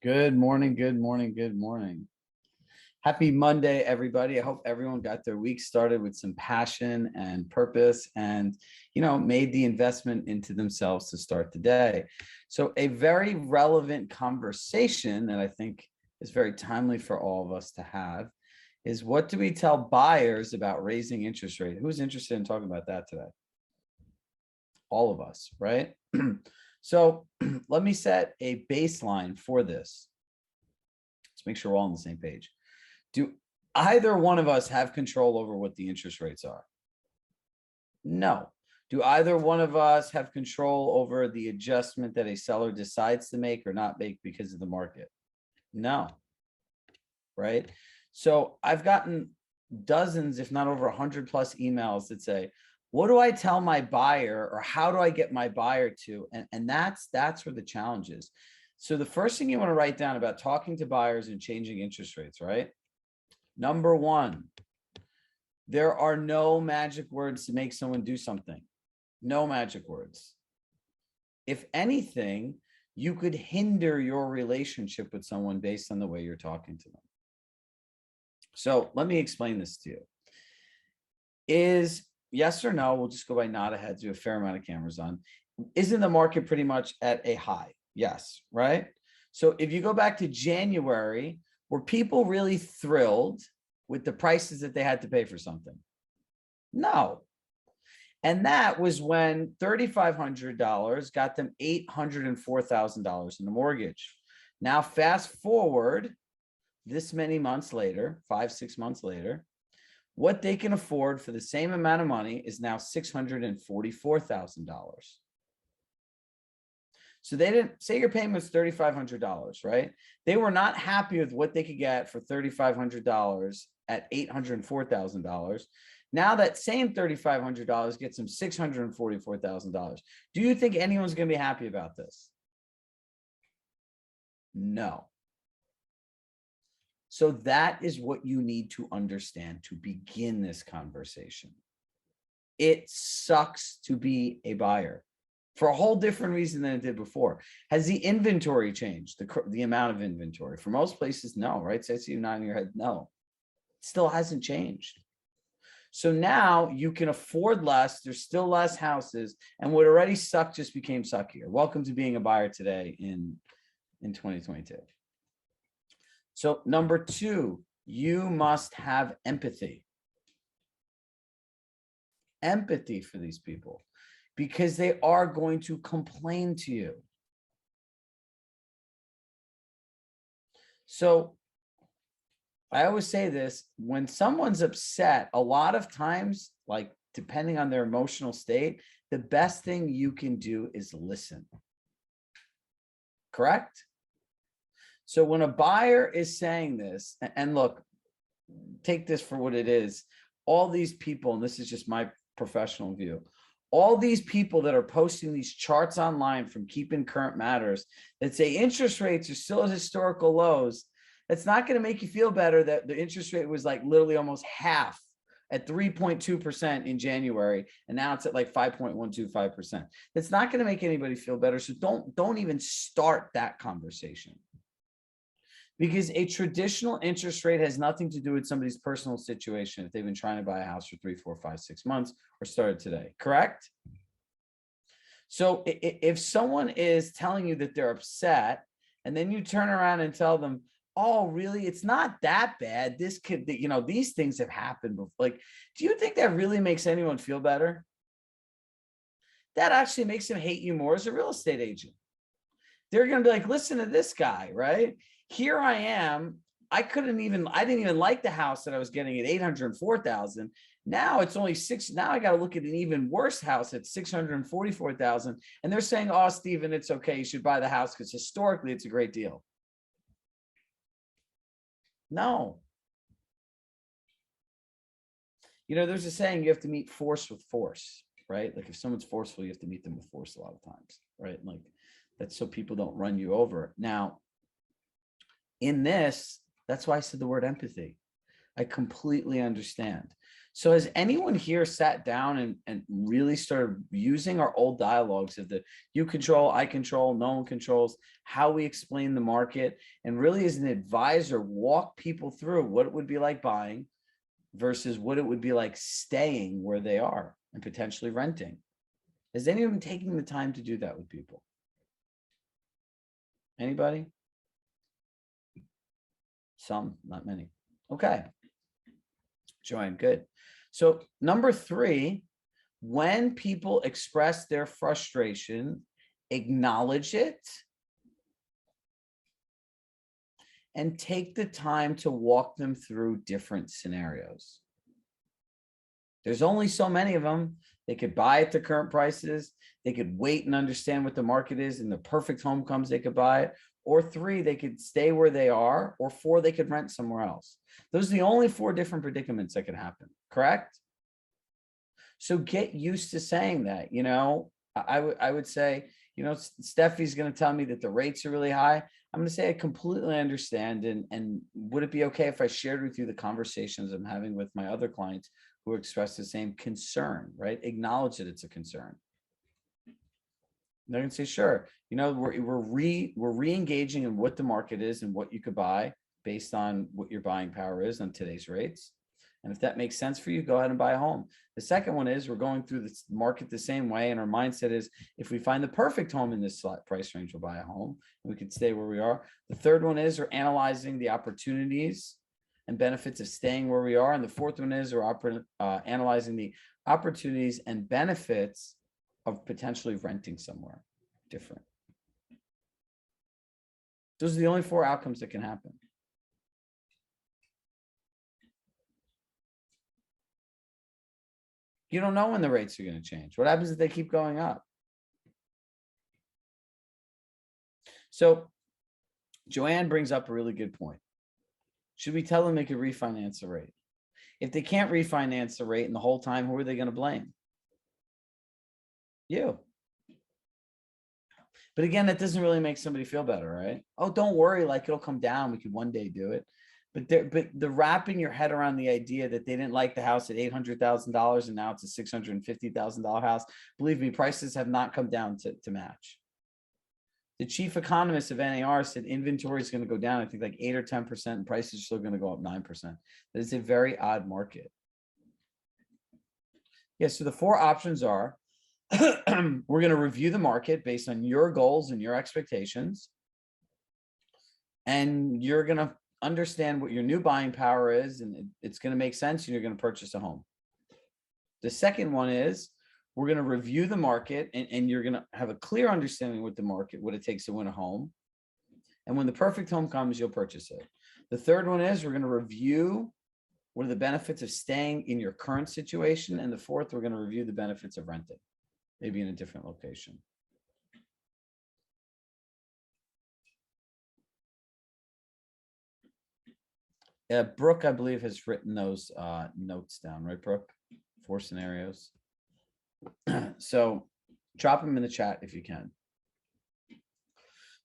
Good morning, good morning, good morning. Happy Monday, everybody. I hope everyone got their week started with some passion and purpose and, made the investment into themselves to start the day. So a very relevant conversation that I think is very timely for all of us to have is, what do we tell buyers about raising interest rate? Who's interested in talking about that today? All of us, right? So let me set a baseline for this. Let's make sure we're all on the same page. Do either one of us have control over what the interest rates are? No. Do either one of us have control over the adjustment that a seller decides to make or not make because of the market? No. Right? So I've gotten dozens, if not over 100 plus emails that say, what do I tell my buyer, or how do I get my buyer to? And that's where the challenge is. So the first thing you want to write down about talking to buyers and changing interest rates, right? Number one, there are no magic words to make someone do something. No magic words. If anything, you could hinder your relationship with someone based on the way you're talking to them. So let me explain this to you. Is yes or no, we'll just go by nod of heads. We have a fair amount of cameras on. Isn't the market pretty much at a high? Yes, right? So if you go back to January, were people really thrilled with the prices that they had to pay for something? No. And that was when $3,500 got them $804,000 in the mortgage. Now, fast forward this many months later, 5-6 months later, what they can afford for the same amount of money is now $644,000. So they didn't say your payment was $3,500, right? They were not happy with what they could get for $3,500 at $804,000. Now that same $3,500 gets them $644,000. Do you think anyone's going to be happy about this? No. So that is what you need to understand to begin this conversation. It sucks to be a buyer for a whole different reason than it did before. Has the inventory changed? The amount of inventory? For most places, no, right? So I see you nodding your head, no. It still hasn't changed. So now you can afford less. There's still less houses. And what already sucked just became suckier. Welcome to being a buyer today in 2022. So number two, you must have empathy. Empathy for these people, because they are going to complain to you. So I always say this, when someone's upset, a lot of times, like depending on their emotional state, the best thing you can do is listen. Correct? So when a buyer is saying this, and look, take this for what it is, all these people, and this is just my professional view, all these people that are posting these charts online from Keeping Current Matters that say interest rates are still at historical lows, it's not going to make you feel better that the interest rate was like literally almost half at 3.2% in January, and now it's at like 5.125%. That's not going to make anybody feel better. So don't even start that conversation. Because a traditional interest rate has nothing to do with somebody's personal situation if they've been trying to buy a house for 3, 4, 5, 6 months or started today, correct? So if someone is telling you that they're upset, and then you turn around and tell them, oh, really? It's not that bad. This could, these things have happened before. Like, do you think that really makes anyone feel better? That actually makes them hate you more as a real estate agent. They're going to be like, listen to this guy, right? Here I am. I didn't even like the house that I was getting at $804,000. Now it's only $6. Now I got to look at an even worse house at $644,000. And they're saying, oh, Stephen, it's okay. You should buy the house because historically it's a great deal. No. There's a saying, you have to meet force with force, right? Like if someone's forceful, you have to meet them with force a lot of times, right? Like that's so people don't run you over. Now, in this, that's why I said the word empathy. I completely understand. So has anyone here sat down and really started using our old dialogues of the you control, I control, no one controls, how we explain the market, and really as an advisor, walk people through what it would be like buying versus what it would be like staying where they are and potentially renting? Has anyone taken the time to do that with people? Anybody? Some, not many. Okay. Join, good. So number 3, when people express their frustration, acknowledge it and take the time to walk them through different scenarios. There's only so many of them. They could buy at the current prices. They could wait and understand what the market is, and the perfect home comes, they could buy it. Or 3, they could stay where they are. Or 4, they could rent somewhere else. Those are the only 4 different predicaments that could happen, correct? So get used to saying that. I would say, Steffi's going to tell me that the rates are really high. I'm going to say I completely understand. And would it be okay if I shared with you the conversations I'm having with my other clients who express the same concern, right? Acknowledge that it's a concern. They're going to say, sure. We're re-engaging in what the market is and what you could buy based on what your buying power is on today's rates. And if that makes sense for you, go ahead and buy a home. The second one is we're going through the market the same way. And our mindset is if we find the perfect home in this price range, we'll buy a home and we can stay where we are. The third one is we're analyzing the opportunities and benefits of staying where we are. And the fourth one is we're analyzing the opportunities and benefits of potentially renting somewhere different. Those are the only 4 outcomes that can happen. You don't know when the rates are going to change. What happens if they keep going up? So Joanne brings up a really good point. Should we tell them they could refinance the rate? If they can't refinance the rate and the whole time, who are they going to blame? You. But again, that doesn't really make somebody feel better, right? Oh, don't worry, like it'll come down. We could one day do it. But the wrapping your head around the idea that they didn't like the house at $800,000 and now it's a $650,000 house. Believe me, prices have not come down to match. The chief economist of NAR said inventory is going to go down, I think like 8 or 10%, and prices are still going to go up 9%. That is a very odd market. Yeah, so the 4 options are we're going to review the market based on your goals and your expectations. And you're going to understand what your new buying power is, and it's going to make sense, and you're going to purchase a home. The second one is we're going to review the market, and you're going to have a clear understanding with the market, what it takes to win a home. And when the perfect home comes, you'll purchase it. The third one is we're going to review what are the benefits of staying in your current situation. And the fourth, we're going to review the benefits of renting, maybe in a different location. Brooke, I believe, has written those notes down, right, Brooke? 4 scenarios. So drop them in the chat if you can.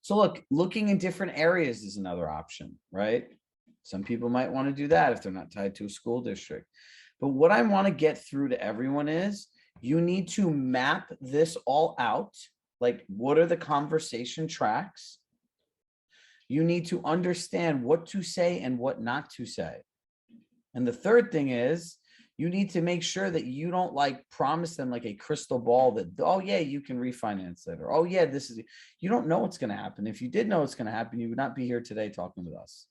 So look, looking in different areas is another option, right? Some people might want to do that if they're not tied to a school district. But what I want to get through to everyone is you need to map this all out. Like, what are the conversation tracks? You need to understand what to say and what not to say. And the third thing is you need to make sure that you don't like promise them like a crystal ball that, oh yeah, you can refinance it, or, oh yeah, this is, you don't know what's going to happen. If you did know what's going to happen, you would not be here today talking with us.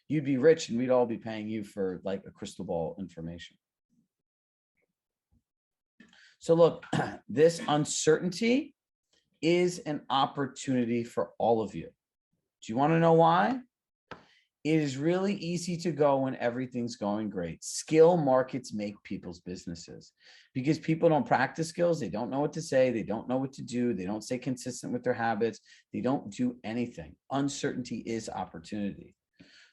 You'd be rich and we'd all be paying you for like a crystal ball information. So look, this uncertainty is an opportunity for all of you. Do you want to know why? It is really easy to go when everything's going great. Skill markets make people's businesses because people don't practice skills. They don't know what to say. They don't know what to do. They don't stay consistent with their habits. They don't do anything. Uncertainty is opportunity.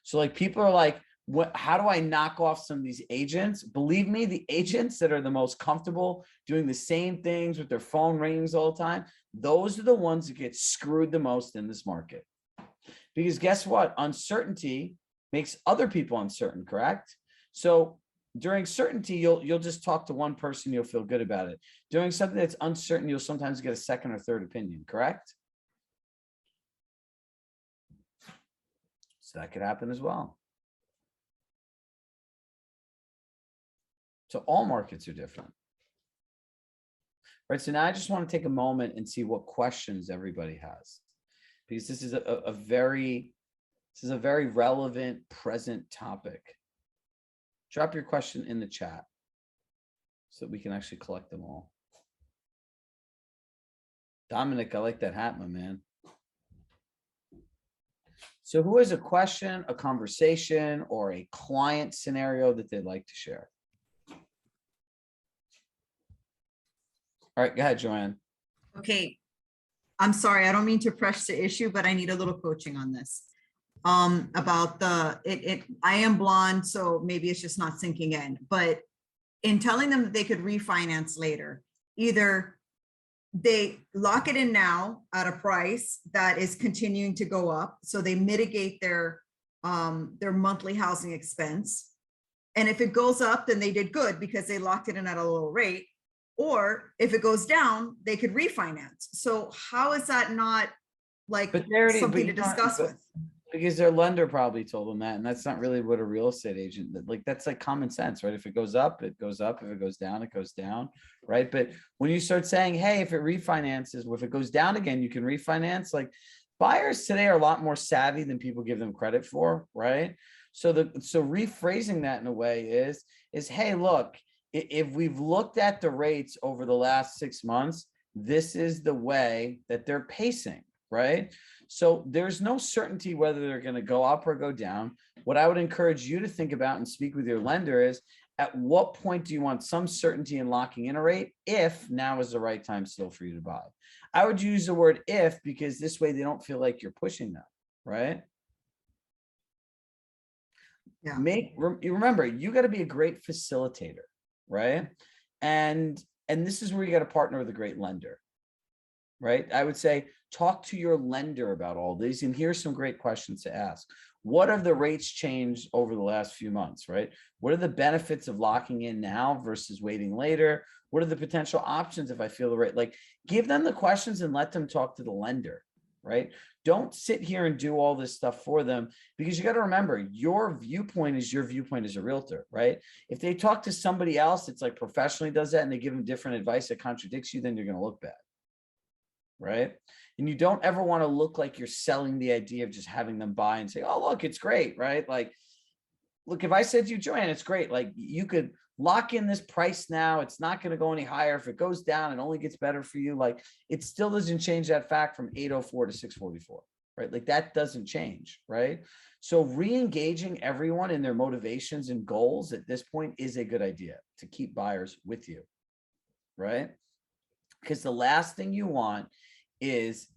So like people are like, how do I knock off some of these agents? Believe me, the agents that are the most comfortable doing the same things with their phone rings all the time, those are the ones that get screwed the most in this market. Because guess what? Uncertainty makes other people uncertain, correct? So During certainty, you'll just talk to one person, you'll feel good about it. During something that's uncertain, you'll sometimes get a second or third opinion, correct? So that could happen as well. So all markets are different. Right. So now I just want to take a moment and see what questions everybody has, because this is a very relevant present topic. Drop your question in the chat so that we can actually collect them all. Dominic, I like that hat, my man. So who has a question, a conversation, or a client scenario that they'd like to share? All right, go ahead, Joanne. Okay. I'm sorry, I don't mean to press the issue, but I need a little coaching on this. About I am blonde, so maybe it's just not sinking in, but in telling them that they could refinance later, either they lock it in now at a price that is continuing to go up, so they mitigate their monthly housing expense. And if it goes up, then they did good because they locked it in at a low rate. Or if it goes down, they could refinance. So how is that not like something to discuss with? Because their lender probably told them that, and that's not really what a real estate agent, like, that's like common sense, right? If it goes up, it goes up. If it goes down, it goes down, right? But when you start saying, hey, if it refinances, if it goes down again, you can refinance, like, buyers today are a lot more savvy than people give them credit for, right? So rephrasing that in a way is, hey, look, if we've looked at the rates over the last 6 months, this is the way that they're pacing, right? So there's no certainty whether they're going to go up or go down. What I would encourage you to think about and speak with your lender is, at what point do you want some certainty in locking in a rate, if now is the right time still for you to buy? I would use the word if, because this way they don't feel like you're pushing them, right? Yeah. You remember, you got to be a great facilitator, right? And this is where you got to partner with a great lender, right? I would say talk to your lender about all these, and here's some great questions to ask. What have the rates changed over the last few months, right? What are the benefits of locking in now versus waiting later? What are the potential options if I feel the rate? Like, give them the questions and let them talk to the lender, right? Don't sit here and do all this stuff for them, because you got to remember, your viewpoint is your viewpoint as a realtor, right? If they talk to somebody else that's like professionally does that and they give them different advice that contradicts you, then you're going to look bad, right? And you don't ever want to look like you're selling the idea of just having them buy and say, oh, look, it's great, right? Like, look, if I said to you, Joanne, it's great. Like, you could lock in this price now. It's not going to go any higher. If it goes down, it only gets better for you. Like, it still doesn't change that fact from 804 to 644, right? Like, that doesn't change, right? So re-engaging everyone in their motivations and goals at this point is a good idea to keep buyers with you, right? Because the last thing you want is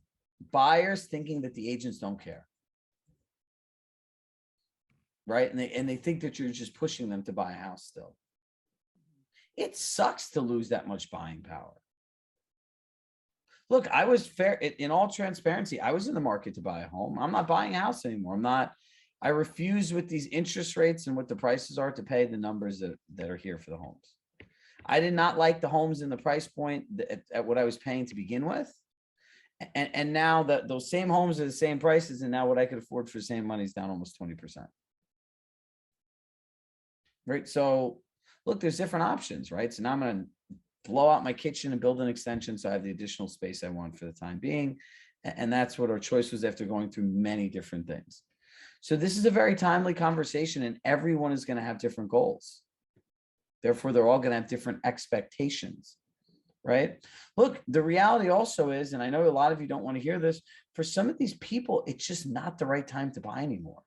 buyers thinking that the agents don't care, right? And they think that you're just pushing them to buy a house still. It sucks to lose that much buying power. Look, I was fair in all transparency. I was in the market to buy a home. I'm not buying a house anymore. I refuse, with these interest rates and what the prices are, to pay the numbers that are here for the homes. I did not like the homes in the price point at what I was paying to begin with. And now that those same homes are the same prices, and now what I could afford for the same money is down almost 20%. Right. So look, there's different options, right? So now I'm going to blow out my kitchen and build an extension so I have the additional space I want for the time being. And that's what our choice was after going through many different things. So this is a very timely conversation, and everyone is going to have different goals. Therefore, they're all going to have different expectations, right? Look, the reality also is, and I know a lot of you don't want to hear this, for some of these people, it's just not the right time to buy anymore.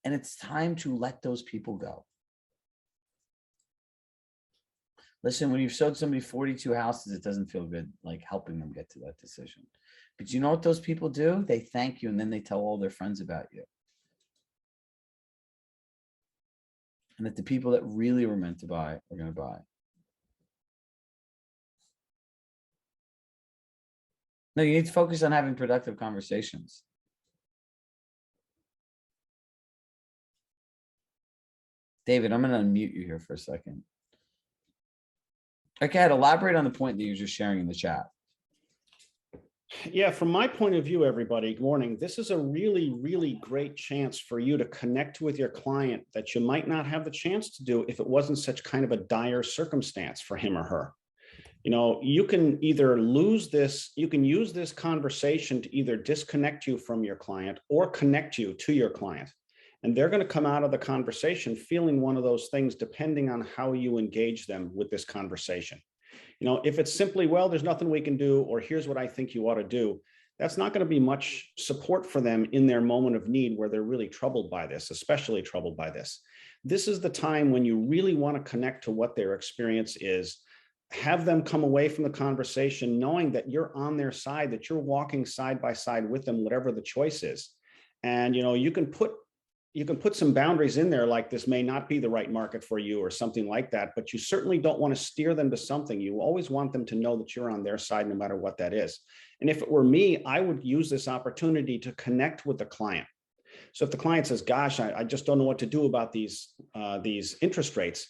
And it's time to let those people go. Listen, when you've sold somebody 42 houses, it doesn't feel good, like, helping them get to that decision. But you know what those people do? They thank you, and then they tell all their friends about you. And that the people that really were meant to buy are going to buy. No, you need to focus on having productive conversations. David, I'm going to unmute you here for a second. Okay, elaborate on the point that you're just sharing in the chat. Yeah, from my point of view, everybody, good morning. This is a really, really great chance for you to connect with your client that you might not have the chance to do if it wasn't such kind of a dire circumstance for him or her. You know, you can either lose this, you can use this conversation to either disconnect you from your client or connect you to your client. And they're going to come out of the conversation feeling one of those things, depending on how you engage them with this conversation. You know, if it's simply, well, there's nothing we can do, or here's what I think you ought to do, that's not going to be much support for them in their moment of need where they're really troubled by this, especially troubled by this. This is the time when you really want to connect to what their experience is. Have them come away from the conversation knowing that you're on their side, that you're walking side by side with them, whatever the choice is. And, you know, you can put some boundaries in there, like this may not be the right market for you or something like that, but you certainly don't want to steer them to something. You always want them to know that you're on their side, no matter what that is. And if it were me, I would use this opportunity to connect with the client. So if the client says, gosh, I just don't know what to do about these interest rates,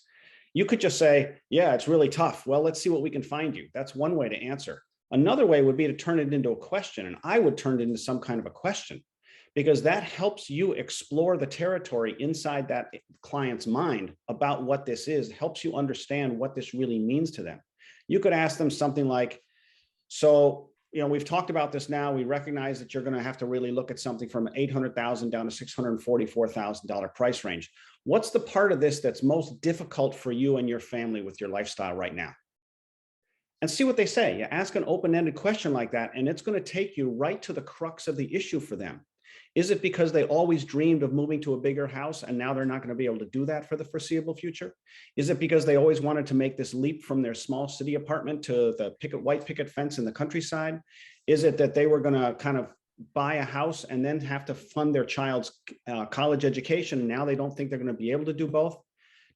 you could just say, yeah, it's really tough. Well, let's see what we can find you. That's one way to answer. Another way would be to turn it into a question. And I would turn it into some kind of a question, because that helps you explore the territory inside that client's mind about what this is, helps you understand what this really means to them. You could ask them something like, so, you know, we've talked about this now. We recognize that you're going to have to really look at something from $800,000 down to $644,000 price range. What's the part of this that's most difficult for you and your family with your lifestyle right now? And see what they say. You ask an open-ended question like that, and it's going to take you right to the crux of the issue for them. Is it because they always dreamed of moving to a bigger house and now they're not going to be able to do that for the foreseeable future? Is it because they always wanted to make this leap from their small city apartment to the white picket fence in the countryside? Is it that they were going to kind of buy a house and then have to fund their child's college education, and now they don't think they're going to be able to do both?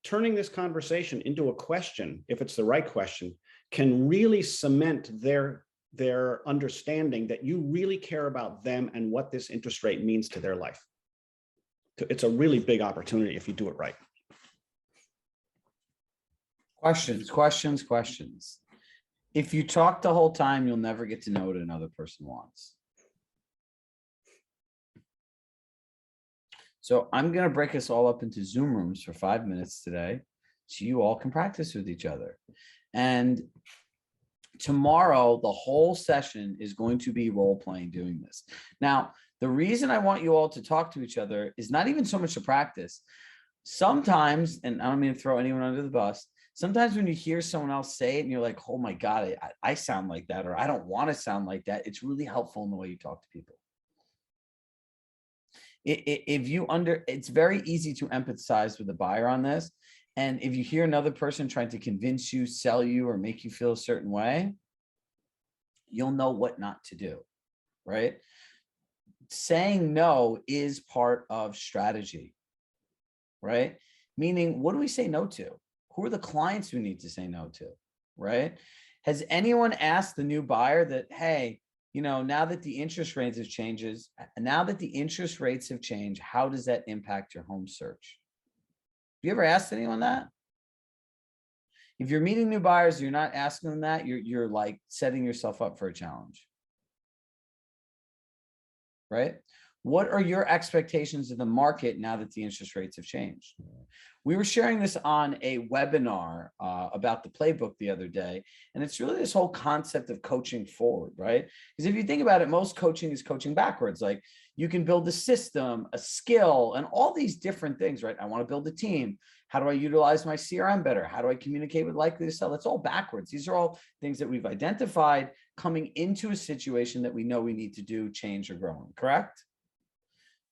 Turning this conversation into a question, if it's the right question, can really cement their understanding that you really care about them and what this interest rate means to their life. It's a really big opportunity if you do it right. Questions, questions, questions. If you talk the whole time, you'll never get to know what another person wants. So I'm going to break us all up into Zoom rooms for 5 minutes today, so you all can practice with each other. And tomorrow, the whole session is going to be role playing doing this. Now, the reason I want you all to talk to each other is not even so much to practice. Sometimes, and I don't mean to throw anyone under the bus, sometimes when you hear someone else say it and you're like, oh my God, I sound like that, or I don't want to sound like that, it's really helpful in the way you talk to people. It's very easy to empathize with the buyer on this. And if you hear another person trying to convince you, sell you, or make you feel a certain way, you'll know what not to do, right? Saying no is part of strategy, right? Meaning, what do we say no to? Who are the clients we need to say no to, right? Has anyone asked the new buyer that, hey, you know, now that the interest rates have changed, how does that impact your home search? You ever asked anyone that? If you're meeting new buyers, you're not asking them that, you're like setting yourself up for a challenge, right? What are your expectations of the market now that the interest rates have changed? We were sharing this on a webinar about the playbook the other day, and it's really this whole concept of coaching forward, right? Because if you think about it, most coaching is coaching backwards. Like, you can build a system, a skill, and all these different things, right? I want to build a team. How do I utilize my CRM better? How do I communicate with likely to sell? That's all backwards. These are all things that we've identified coming into a situation that we know we need to do, change, or grow in, correct?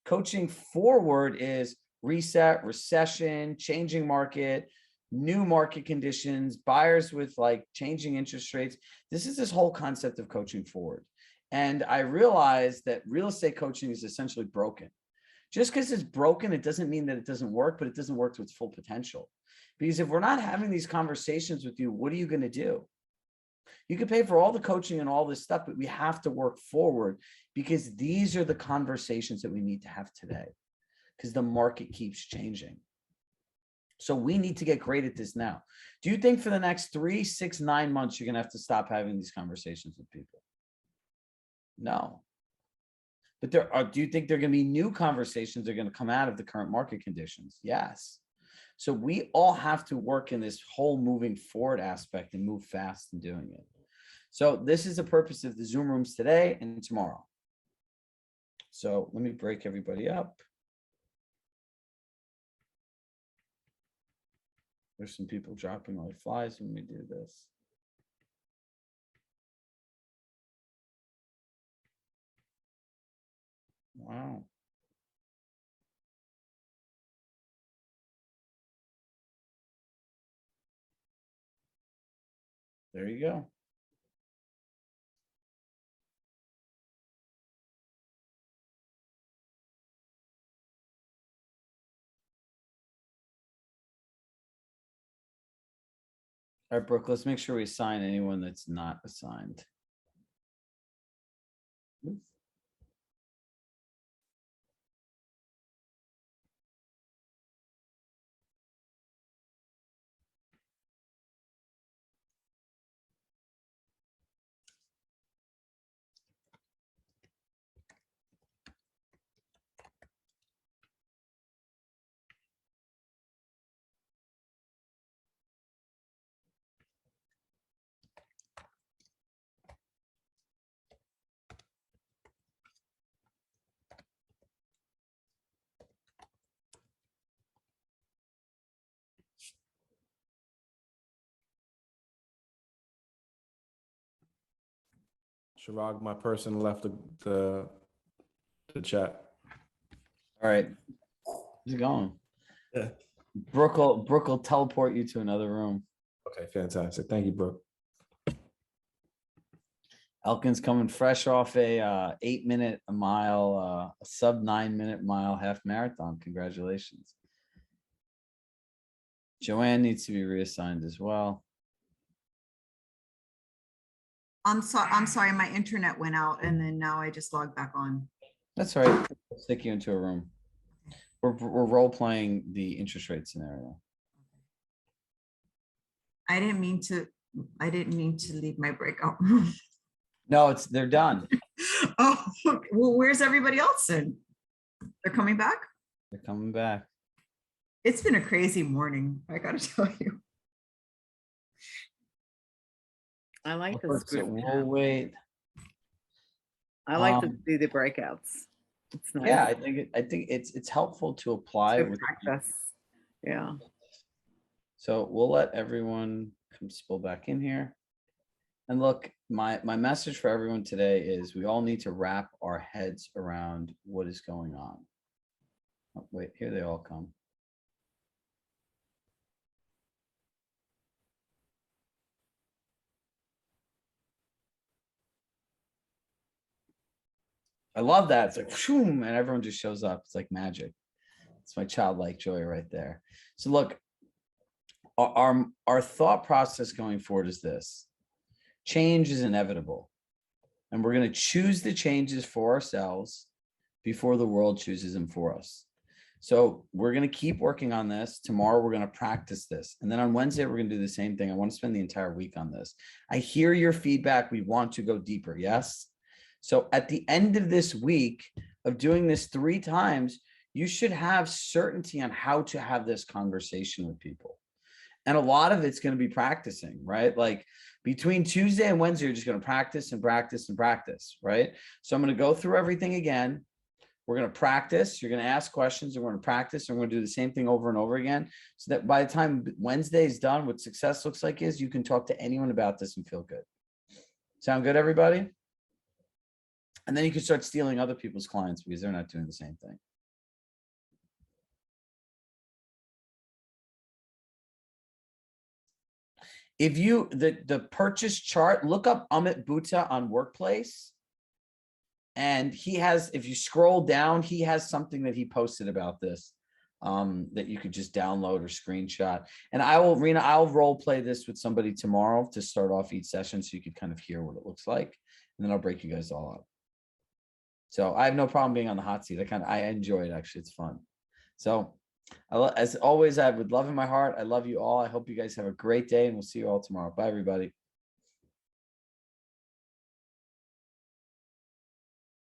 Coaching forward is reset, recession, changing market, new market conditions, buyers with like changing interest rates. This is this whole concept of coaching forward. And I realized that real estate coaching is essentially broken. Just because it's broken, it doesn't mean that it doesn't work, but it doesn't work to its full potential. Because if we're not having these conversations with you, what are you going to do? You can pay for all the coaching and all this stuff, but we have to work forward, because these are the conversations that we need to have today, because the market keeps changing. So we need to get great at this now. Do you think for the next 3, 6, 9 months, you're going to have to stop having these conversations with people? No. But do you think there are going to be new conversations that are going to come out of the current market conditions? Yes. So we all have to work in this whole moving forward aspect and move fast in doing it. So this is the purpose of the Zoom rooms today and tomorrow. So let me break everybody up. There's some people dropping like flies when we do this. Wow. There you go. All right, Brooke, let's make sure we assign anyone that's not assigned. Chirag, my person left the chat. All right. How's it going? Yeah. Brooke will teleport you to another room. Okay, fantastic. Thank you, Brooke. Elkin's coming fresh off a 8-minute a mile, a sub 9-minute mile half marathon. Congratulations. Joanne needs to be reassigned as well. I'm sorry, my internet went out and then now I just logged back on. That's all right. We'll stick you into a room. We're role playing the interest rate scenario. I didn't mean to leave my breakout room. No, they're done. Oh, well, where's everybody else then? They're coming back? They're coming back. It's been a crazy morning, I gotta tell you. I like So this group. we'll wait. I like to do the breakouts. It's nice. Yeah, I think it's helpful to apply to it with practice. Yeah. So we'll let everyone come spill back in here. And look, my message for everyone today is we all need to wrap our heads around what is going on. Oh, wait, here they all come. I love that. It's like, shoom, and everyone just shows up. It's like magic. It's my childlike joy right there. So look, our thought process going forward is this. Change is inevitable. And we're going to choose the changes for ourselves before the world chooses them for us. So we're going to keep working on this. Tomorrow, we're going to practice this. And then on Wednesday, we're going to do the same thing. I want to spend the entire week on this. I hear your feedback. We want to go deeper. Yes. So at the end of this week of doing this 3 times, you should have certainty on how to have this conversation with people. And a lot of it's going to be practicing, right? Like between Tuesday and Wednesday, you're just going to practice and practice and practice, right? So I'm going to go through everything again. We're going to practice. You're going to ask questions and we're going to practice. And we're going to do the same thing over and over again. So that by the time Wednesday is done, what success looks like is you can talk to anyone about this and feel good. Sound good, everybody? And then you can start stealing other people's clients because they're not doing the same thing. If you, the purchase chart, look up Amit Bhutta on Workplace. And he has, if you scroll down, he has something that he posted about this that you could just download or screenshot. And Rena, I'll role play this with somebody tomorrow to start off each session so you could kind of hear what it looks like. And then I'll break you guys all up. So I have no problem being on the hot seat. I enjoy it, actually. It's fun. So As always, I have with love in my heart. I love you all. I hope you guys have a great day, and we'll see you all tomorrow. Bye, everybody.